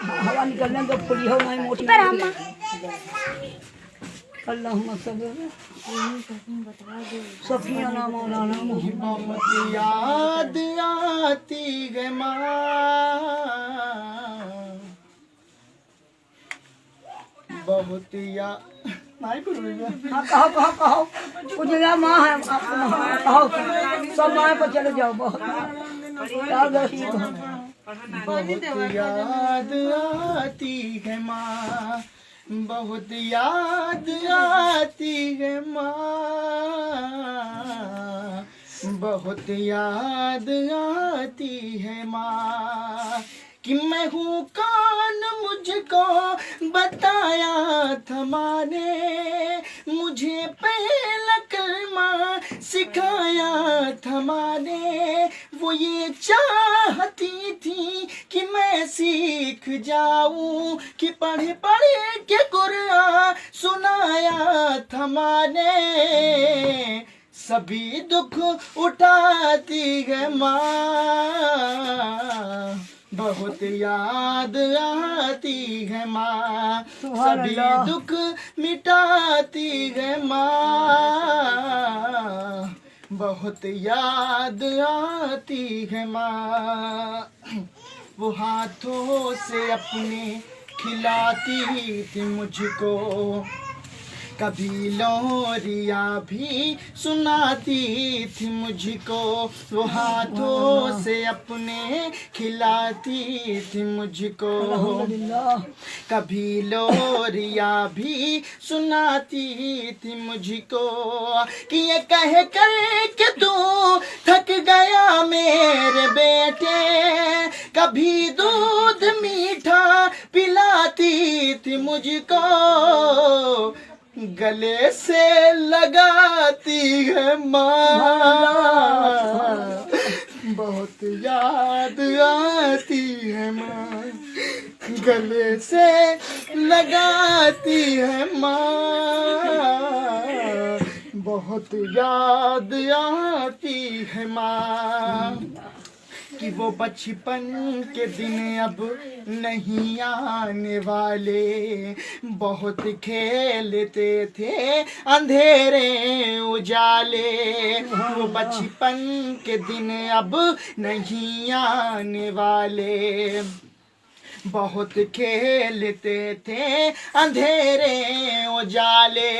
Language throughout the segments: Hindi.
हवा निकलने दो फुली हो नहीं मोटी अल्लाहुम्मा सल्ली सफिया ना मौलाना बहुत याद आती है माँ, बहुत याद नहीं करूँगा। हाँ कहो कुछ ना माँ है कहो सब माँ पर चले जाओ बहुत याद बहुत याद आती है माँ, बहुत याद आती है माँ, बहुत याद आती है माँ, कि मैं हूँ कौन मुझको बताया था माँ ने, मुझे पहला कलमा सिखाया था माँ ने, वो ये चाहती थी कि मैं सीख जाऊं, कि पढ़े पढ़े के कुरान सुनाया था माँ ने, सभी दुख उठाती है माँ, बहुत याद आती है माँ, सभी दुख मिटाती है माँ, बहुत याद आती है माँ, वो हाथों से अपने खिलाती थी मुझको, कभी लोरिया भी सुनाती थी मुझको, वो हाथों से अपने खिलाती थी मुझको, कभी लोरिया भी सुनाती थी मुझको, कि ये कह कर के तू थक गया मेरे बेटे, कभी दूध मीठा पिलाती थी मुझको, गले से लगाती है माँ, बहुत याद आती है माँ, गले से लगाती है माँ, बहुत याद आती है माँ, कि वो बचपन के दिन अब नहीं आने वाले, बहुत खेलते थे अंधेरे उजाले, वो बचपन के दिन अब नहीं आने वाले, बहुत खेलते थे अंधेरे उजाले,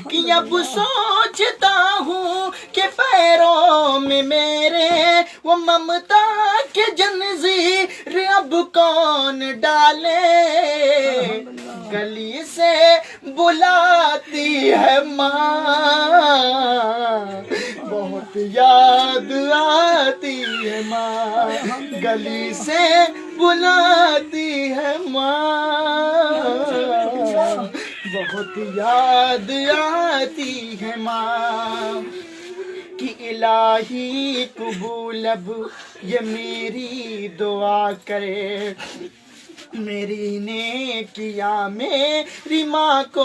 कि अब सोचता हूँ कि पैरों में मेरे वो ममता के जंजीर अब कौन डाले, गली से बुलाती है माँ, बहुत याद आती है माँ, गली से बुलाती है माँ, बहुत याद आती है माँ, कि इलाही कबूल अब ये मेरी दुआ करे, मेरी नेकिया मेरी माँ को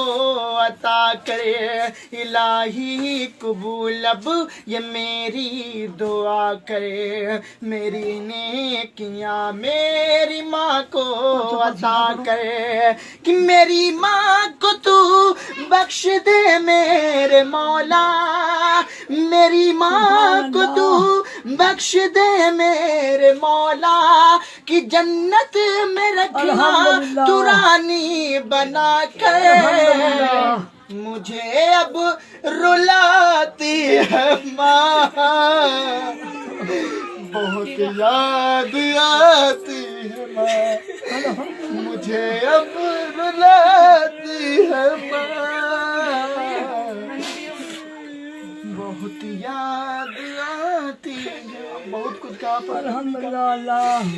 अता करे, इलाही कबूल अब ये मेरी दुआ करे, मेरी नेकिया मेरी माँ को अता करे, कि मेरी माँ को तू बख्श दे मेरे मौला, मेरी माँ को तू बख्श दे मेरे मौला, कि जन्नत में रखना तू रानी बना कर, मुझे अब रुलाती है माँ, बहुत याद आती है माँ, मुझे अब रुलाती है माँ, बहुत याद आती है, बहुत कुछ कहा पर अल्हम्दुलिल्लाह।